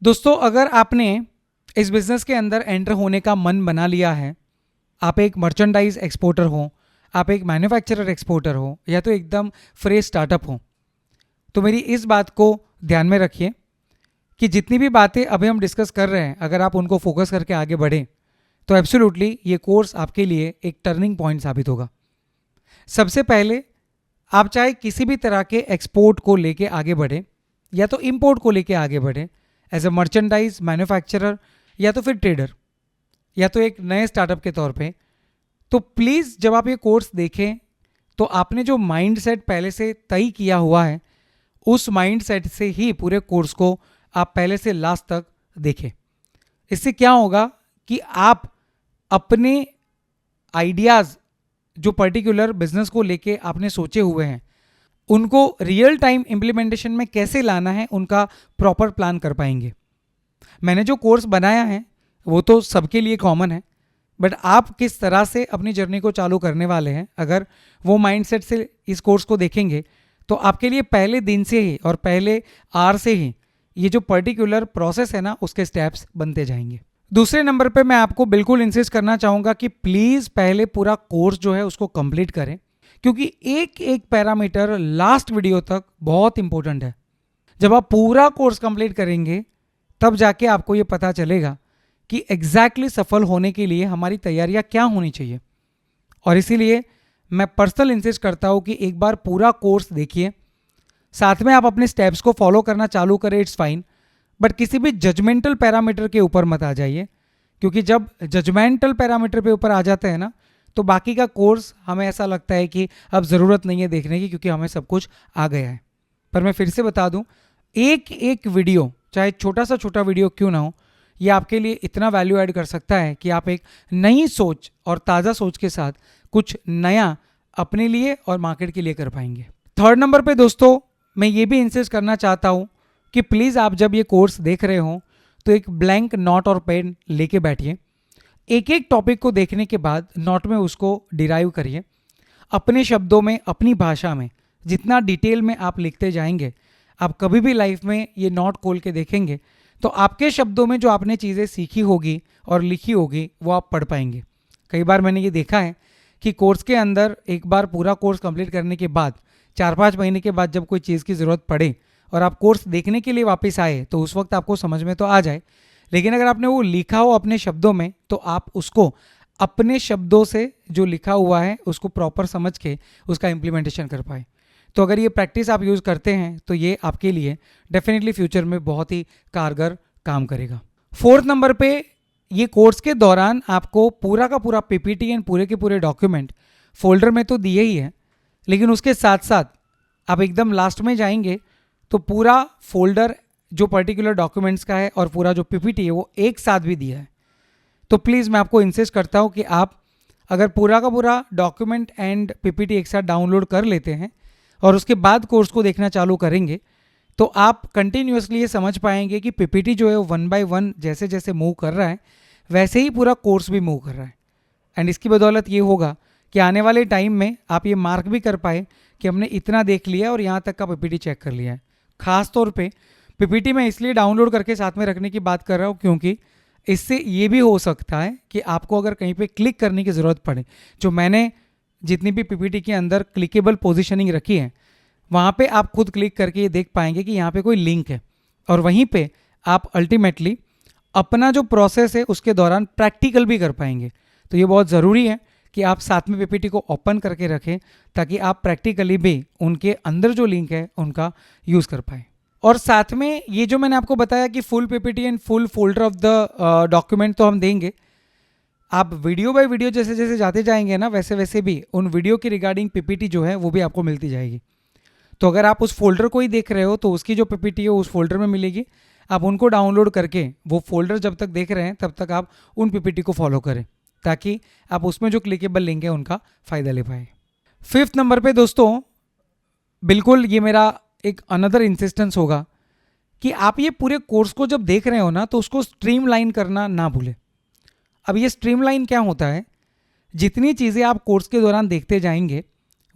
दोस्तों, अगर आपने इस बिज़नेस के अंदर एंटर होने का मन बना लिया है, आप एक मर्चेंडाइज एक्सपोर्टर हो, आप एक मैन्युफैक्चरर एक्सपोर्टर हो, या तो एकदम फ्रेश स्टार्टअप हो, तो मेरी इस बात को ध्यान में रखिए कि जितनी भी बातें अभी हम डिस्कस कर रहे हैं, अगर आप उनको फोकस करके आगे बढ़ें तो एब्सोल्युटली ये कोर्स आपके लिए एक टर्निंग पॉइंट साबित होगा। सबसे पहले, आप चाहे किसी भी तरह के एक्सपोर्ट को लेके आगे बढ़े या तो इंपोर्ट को लेके आगे बढ़े, एज अ मर्चेंडाइज मैन्युफैक्चरर या तो फिर ट्रेडर या तो एक नए स्टार्टअप के तौर पे, तो प्लीज़ जब आप ये कोर्स देखें तो आपने जो माइंड सेट पहले से तय किया हुआ है, उस माइंड सेट से ही पूरे कोर्स को आप पहले से लास्ट तक देखें। इससे क्या होगा कि आप अपने आइडियाज़ जो पर्टिकुलर बिजनेस को लेके आपने सोचे हुए हैं, उनको रियल टाइम इम्प्लीमेंटेशन में कैसे लाना है, उनका प्रॉपर प्लान कर पाएंगे। मैंने जो कोर्स बनाया है वो तो सबके लिए कॉमन है, बट आप किस तरह से अपनी जर्नी को चालू करने वाले हैं, अगर वो माइंडसेट से इस कोर्स को देखेंगे तो आपके लिए पहले दिन से ही और पहले आवर से ही ये जो पर्टिकुलर प्रोसेस है ना, उसके स्टेप्स बनते जाएंगे। दूसरे नंबर पे मैं आपको बिल्कुल इंसिस्ट करना चाहूँगा कि प्लीज़ पहले पूरा कोर्स जो है उसको कंप्लीट करें, क्योंकि एक एक पैरामीटर लास्ट वीडियो तक बहुत इंपॉर्टेंट है। जब आप पूरा कोर्स कंप्लीट करेंगे तब जाके आपको ये पता चलेगा कि एग्जैक्टली सफल होने के लिए हमारी तैयारियां क्या होनी चाहिए। और इसीलिए मैं पर्सनल इंसिस्ट करता हूँ कि एक बार पूरा कोर्स देखिए, साथ में आप अपने स्टेप्स को फॉलो करना चालू करें, इट्स फाइन, बट किसी भी जजमेंटल पैरामीटर के ऊपर मत आ जाइए, क्योंकि जब जजमेंटल पैरामीटर पे ऊपर आ जाते हैं ना, तो बाकी का कोर्स हमें ऐसा लगता है कि अब ज़रूरत नहीं है देखने की, क्योंकि हमें सब कुछ आ गया है। पर मैं फिर से बता दूं, एक एक वीडियो, चाहे छोटा सा छोटा वीडियो क्यों ना हो, ये आपके लिए इतना वैल्यू ऐड कर सकता है कि आप एक नई सोच और ताज़ा सोच के साथ कुछ नया अपने लिए और मार्केट के लिए कर पाएंगे। थर्ड नंबर पे दोस्तों, मैं ये भी इंसिस्ट करना चाहता हूँ कि प्लीज़ आप जब ये कोर्स देख रहे हो तो एक ब्लैंक नोट और पेन लेके बैठिए। एक एक टॉपिक को देखने के बाद नोट में उसको डिराइव करिए, अपने शब्दों में, अपनी भाषा में। जितना डिटेल में आप लिखते जाएंगे, आप कभी भी लाइफ में ये नोट खोल के देखेंगे तो आपके शब्दों में जो आपने चीज़ें सीखी होगी और लिखी होगी वो आप पढ़ पाएंगे। कई बार मैंने ये देखा है कि कोर्स के अंदर एक बार पूरा कोर्स कंप्लीट करने के बाद 4-5 महीने के बाद जब कोई चीज़ की ज़रूरत पड़े और आप कोर्स देखने के लिए वापस आए तो उस वक्त आपको समझ में तो आ जाए, लेकिन अगर आपने वो लिखा हो अपने शब्दों में तो आप उसको अपने शब्दों से जो लिखा हुआ है उसको प्रॉपर समझ के उसका इम्प्लीमेंटेशन कर पाए। तो अगर ये प्रैक्टिस आप यूज़ करते हैं तो ये आपके लिए डेफिनेटली फ्यूचर में बहुत ही कारगर काम करेगा। फोर्थ नंबर पे, ये कोर्स के दौरान आपको पूरा का पूरा पीपीटी एंड पूरे के पूरे डॉक्यूमेंट फोल्डर में तो दिए ही है, लेकिन उसके साथ साथ आप एकदम लास्ट में जाएंगे तो पूरा फोल्डर जो पर्टिकुलर डॉक्यूमेंट्स का है और पूरा जो पीपीटी है वो एक साथ भी दिया है। तो प्लीज़ मैं आपको इंसिस्ट करता हूँ कि आप अगर पूरा का पूरा डॉक्यूमेंट एंड पीपीटी एक साथ डाउनलोड कर लेते हैं और उसके बाद कोर्स को देखना चालू करेंगे तो आप कंटिन्यूसली ये समझ पाएंगे कि पीपीटी जो है वो 1 बाय 1 जैसे जैसे मूव कर रहा है वैसे ही पूरा कोर्स भी मूव कर रहा है। एंड इसकी बदौलत ये होगा कि आने वाले टाइम में आप ये मार्क भी कर पाए कि हमने इतना देख लिया और यहाँ तक का पीपीटी चेक कर लिया है। खास तौर पे पीपीटी मैं इसलिए डाउनलोड करके साथ में रखने की बात कर रहा हूँ क्योंकि इससे ये भी हो सकता है कि आपको अगर कहीं पे क्लिक करने की ज़रूरत पड़े, जो मैंने जितनी भी पीपीटी के अंदर क्लिकेबल पोजीशनिंग रखी है वहाँ पे आप खुद क्लिक करके ये देख पाएंगे कि यहाँ पे कोई लिंक है और वहीं पे आप अल्टीमेटली अपना जो प्रोसेस है उसके दौरान प्रैक्टिकल भी कर पाएंगे। तो ये बहुत ज़रूरी है कि आप साथ में पीपीटी को ओपन करके रखें ताकि आप प्रैक्टिकली भी उनके अंदर जो लिंक है उनका यूज़ कर पाएँ। और साथ में ये जो मैंने आपको बताया कि full PPT and full folder of the document तो हम देंगे, आप वीडियो बाय वीडियो जैसे जैसे जाते जाएंगे ना वैसे वैसे भी उन वीडियो की रिगार्डिंग पीपीटी जो है वो भी आपको मिलती जाएगी। तो अगर आप उस फोल्डर को ही देख रहे हो तो उसकी जो पीपीटी है उस फोल्डर में मिलेगी, आप उनको डाउनलोड करके वो फोल्डर जब तक देख रहे हैं तब तक आप उन पीपीटी को फॉलो करें ताकि आप उसमें जो क्लिकेबल लिंक है उनका फ़ायदा ले पाए। फिफ्थ नंबर पे दोस्तों, बिल्कुल ये मेरा एक अनदर इंसिस्टेंस होगा कि आप ये पूरे कोर्स को जब देख रहे हो ना तो उसको स्ट्रीमलाइन करना ना भूलें। अब ये स्ट्रीमलाइन क्या होता है, जितनी चीज़ें आप कोर्स के दौरान देखते जाएंगे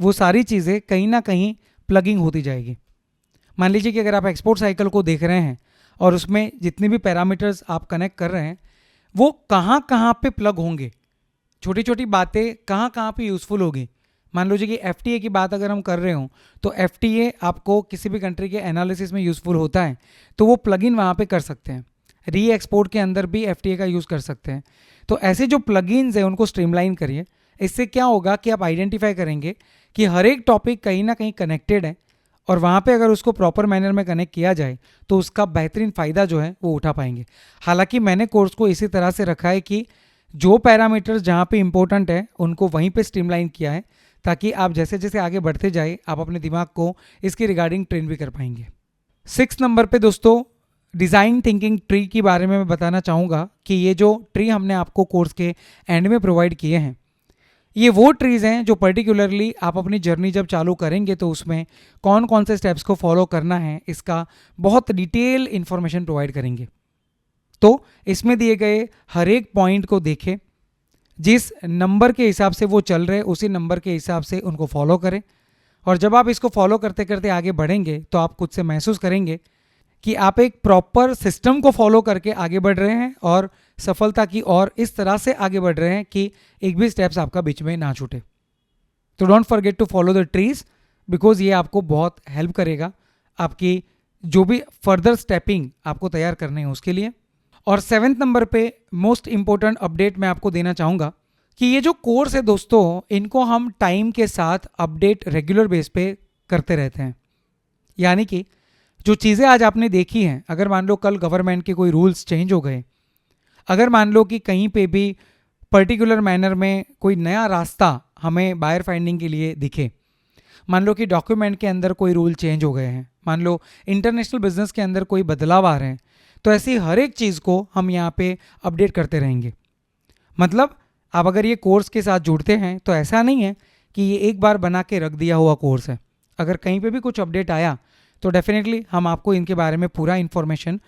वो सारी चीज़ें कहीं ना कहीं प्लगिंग होती जाएगी। मान लीजिए कि अगर आप एक्सपोर्ट साइकिल को देख रहे हैं और उसमें जितने भी पैरामीटर्स आप कनेक्ट कर रहे हैं वो कहाँ कहाँ पे प्लग होंगे, छोटी छोटी बातें कहाँ कहाँ पे यूज़फुल होगी। मान लीजिए कि एफ की बात अगर हम कर रहे हो तो एफ आपको किसी भी कंट्री के एनालिसिस में यूज़फुल होता है, तो वो प्लगइन वहाँ पे कर सकते हैं। री एक्सपोर्ट के अंदर भी एफ का यूज़ कर सकते हैं। तो ऐसे जो प्लगइन्स हैं उनको स्ट्रीमलाइन करिए। इससे क्या होगा कि आप आइडेंटिफाई करेंगे कि हर एक टॉपिक कहीं ना कहीं कनेक्टेड है, और वहाँ पे अगर उसको प्रॉपर मैनर में कनेक्ट किया जाए तो उसका बेहतरीन फ़ायदा जो है वो उठा पाएंगे। हालांकि मैंने कोर्स को इसी तरह से रखा है कि जो पैरामीटर्स जहाँ पे इंपॉर्टेंट है उनको वहीं पे स्ट्रीमलाइन किया है, ताकि आप जैसे जैसे आगे बढ़ते जाए आप अपने दिमाग को इसके रिगार्डिंग ट्रेन भी कर पाएंगे। 6 नंबर पे दोस्तों डिज़ाइन थिंकिंग ट्री के बारे में मैं बताना चाहूँगा कि ये जो ट्री हमने आपको कोर्स के एंड में प्रोवाइड किए हैं, ये वो ट्रीज़ हैं जो पर्टिकुलरली आप अपनी जर्नी जब चालू करेंगे तो उसमें कौन कौन से स्टेप्स को फॉलो करना है इसका बहुत डिटेल इन्फॉर्मेशन प्रोवाइड करेंगे। तो इसमें दिए गए हर एक पॉइंट को देखें, जिस नंबर के हिसाब से वो चल रहे उसी नंबर के हिसाब से उनको फॉलो करें, और जब आप इसको फॉलो करते करते आगे बढ़ेंगे तो आप खुद से महसूस करेंगे कि आप एक प्रॉपर सिस्टम को फॉलो करके आगे बढ़ रहे हैं और सफलता की ओर इस तरह से आगे बढ़ रहे हैं कि एक भी स्टेप्स आपका बीच में ना छूटे। तो don't forget to follow the trees, because ये आपको बहुत हेल्प करेगा आपकी जो भी फर्दर स्टेपिंग आपको तैयार करने हैं उसके लिए। और 7th नंबर पे मोस्ट इंपॉर्टेंट अपडेट मैं आपको देना चाहूँगा कि ये जो कोर्स है दोस्तों, इनको हम टाइम के साथ अपडेट रेगुलर बेस पे करते रहते हैं। यानी कि जो चीज़ें आज आपने देखी हैं, अगर मान लो कल गवर्नमेंट के कोई रूल्स चेंज हो गए, अगर मान लो कि कहीं पे भी पर्टिकुलर मैनर में कोई नया रास्ता हमें बायर फाइंडिंग के लिए दिखे, मान लो कि डॉक्यूमेंट के अंदर कोई रूल चेंज हो गए हैं, मान लो इंटरनेशनल बिजनेस के अंदर कोई बदलाव आ रहे हैं, तो ऐसी हर एक चीज़ को हम यहाँ पे अपडेट करते रहेंगे। मतलब आप अगर ये कोर्स के साथ जुड़ते हैं तो ऐसा नहीं है कि ये एक बार बना के रख दिया हुआ कोर्स है। अगर कहीं पे भी कुछ अपडेट आया तो डेफिनेटली हम आपको इनके बारे में पूरा इन्फॉर्मेशन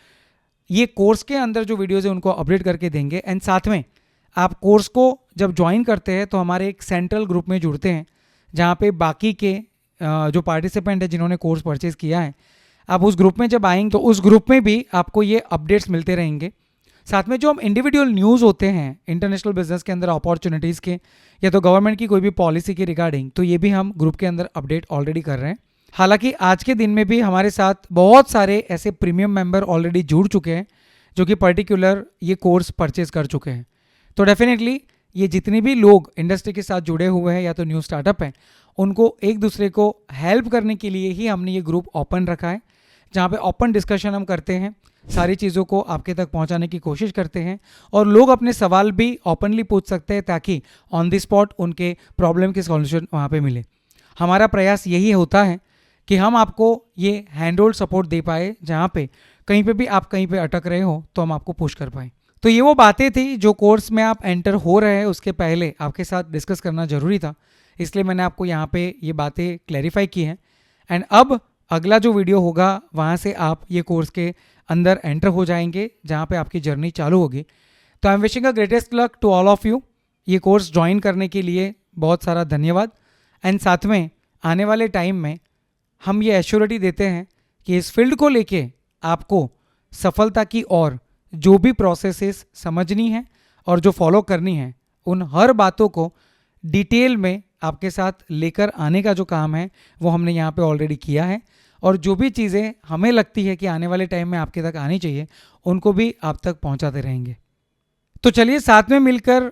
ये कोर्स के अंदर जो वीडियोज़ है उनको अपडेट करके देंगे। एंड साथ में आप कोर्स को जब ज्वाइन करते हैं तो हमारे एक सेंट्रल ग्रुप में जुड़ते हैं, जहाँ पे बाकी के जो पार्टिसिपेंट है जिन्होंने कोर्स परचेज़ किया है, आप उस ग्रुप में जब आएंगे तो उस ग्रुप में भी आपको ये अपडेट्स मिलते रहेंगे। साथ में जो हम इंडिविजुअल न्यूज़ होते हैं इंटरनेशनल बिजनेस के अंदर अपॉर्चुनिटीज़ के या तो गवर्नमेंट की कोई भी पॉलिसी के रिगार्डिंग, तो ये भी हम ग्रुप के अंदर अपडेट ऑलरेडी कर रहे हैं। हालांकि आज के दिन में भी हमारे साथ बहुत सारे ऐसे प्रीमियम मेंबर ऑलरेडी जुड़ चुके हैं जो कि पर्टिकुलर ये कोर्स परचेज कर चुके हैं। तो डेफिनेटली ये जितने भी लोग इंडस्ट्री के साथ जुड़े हुए हैं या तो न्यू स्टार्टअप हैं, उनको एक दूसरे को हेल्प करने के लिए ही हमने ये ग्रुप ओपन रखा है, जहाँ पे ओपन डिस्कशन हम करते हैं, सारी चीज़ों को आपके तक पहुँचाने की कोशिश करते हैं, और लोग अपने सवाल भी ओपनली पूछ सकते हैं ताकि ऑन द स्पॉट उनके प्रॉब्लम के सॉल्यूशन वहाँ पे मिले। हमारा प्रयास यही होता है कि हम आपको ये हैंड होल्ड सपोर्ट दे पाए, जहाँ पे कहीं पे भी आप कहीं पे अटक रहे हो तो हम आपको पुश कर पाए। तो ये वो बातें थी जो कोर्स में आप एंटर हो रहे हैं उसके पहले आपके साथ डिस्कस करना ज़रूरी था, इसलिए मैंने आपको यहाँ पे ये बातें क्लैरिफाई की हैं। एंड अब अगला जो वीडियो होगा वहाँ से आप ये कोर्स के अंदर एंटर हो जाएंगे, जहाँ पे आपकी जर्नी चालू होगी। तो I am wishing a greatest luck to all of you. ये कोर्स ज्वाइन करने के लिए बहुत सारा धन्यवाद। एंड साथ में आने वाले टाइम में हम ये एश्योरिटी देते हैं कि इस फील्ड को लेके आपको सफलता की ओर जो भी प्रोसेसेस समझनी है और जो फॉलो करनी है, उन हर बातों को डिटेल में आपके साथ लेकर आने का जो काम है वो हमने यहाँ पे ऑलरेडी किया है, और जो भी चीज़ें हमें लगती है कि आने वाले टाइम में आपके तक आनी चाहिए उनको भी आप तक पहुँचाते रहेंगे। तो चलिए साथ में मिलकर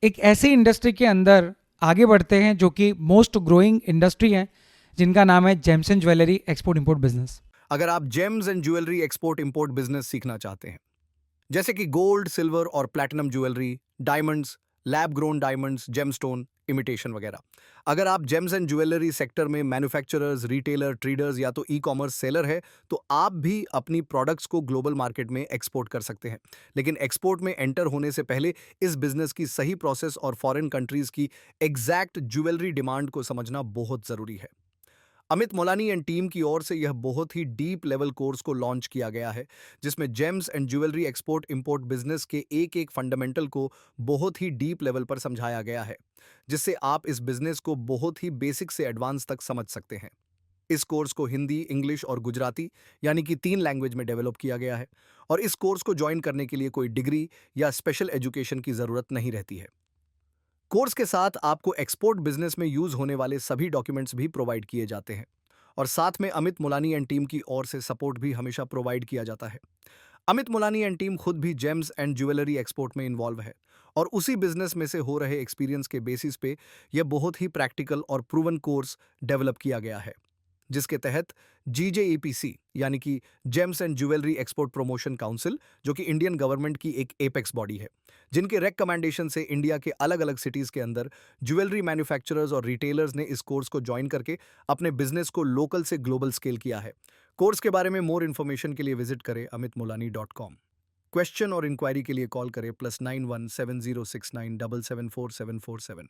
एक ऐसी इंडस्ट्री के अंदर आगे बढ़ते हैं जो कि मोस्ट ग्रोइंग इंडस्ट्री है, जिनका नाम है James and jewellery export import business. अगर आप James and jewellery export import business सीखना चाहते हैं, जैसे कि गोल्ड, सिल्वर और platinum jewellery, diamonds, lab grown diamonds, gemstone, imitation वगैरह, अगर आप जेम्स एंड ज्वेलरी सेक्टर में मैन्युफैक्चरर्स, रिटेलर, ट्रेडर्स या तो ई कॉमर्स सेलर है, तो आप भी अपनी प्रोडक्ट्स को ग्लोबल मार्केट में एक्सपोर्ट कर सकते हैं। लेकिन एक्सपोर्ट में एंटर होने से पहले इस बिजनेस की सही प्रोसेस और फॉरेन कंट्रीज की एग्जैक्ट ज्वेलरी डिमांड को समझना बहुत जरूरी है। अमित मोलानी एंड टीम की ओर से यह बहुत ही डीप लेवल कोर्स को लॉन्च किया गया है, जिसमें James and jewellery export import business के एक एक फंडामेंटल को बहुत ही डीप लेवल पर समझाया गया है, जिससे आप इस बिजनेस को बहुत ही बेसिक से एडवांस तक समझ सकते हैं। इस कोर्स को हिंदी, इंग्लिश और गुजराती यानी कि 3 लैंग्वेज में डेवलप किया गया है और इस कोर्स को ज्वाइन करने के लिए कोई डिग्री या स्पेशल एजुकेशन की ज़रूरत नहीं रहती है। कोर्स के साथ आपको एक्सपोर्ट बिजनेस में यूज होने वाले सभी डॉक्यूमेंट्स भी प्रोवाइड किए जाते हैं और साथ में अमित मुलानी एंड टीम की ओर से सपोर्ट भी हमेशा प्रोवाइड किया जाता है। अमित मुलानी एंड टीम खुद भी जेम्स एंड ज्वेलरी एक्सपोर्ट में इन्वॉल्व है और उसी बिजनेस में से हो रहे एक्सपीरियंस के बेसिस पे यह बहुत ही प्रैक्टिकल और प्रूवन कोर्स डेवलप किया गया है, जिसके तहत जीजेईपीसी यानी कि James and jewellery export promotion council, जो कि इंडियन गवर्नमेंट की एक एपेक्स बॉडी है, जिनके रेकमेंडेशन से इंडिया के अलग अलग सिटीज के अंदर ज्वेलरी मैन्युफैक्चरर्स और रिटेलर्स ने इस कोर्स को ज्वाइन करके अपने बिजनेस को लोकल से ग्लोबल स्केल किया है। कोर्स के बारे में मोर इन्फॉर्मेशन के लिए विजिट करें amitmolani.com। क्वेश्चन और इंक्वायरी के लिए कॉल करें +91 7069 774 747।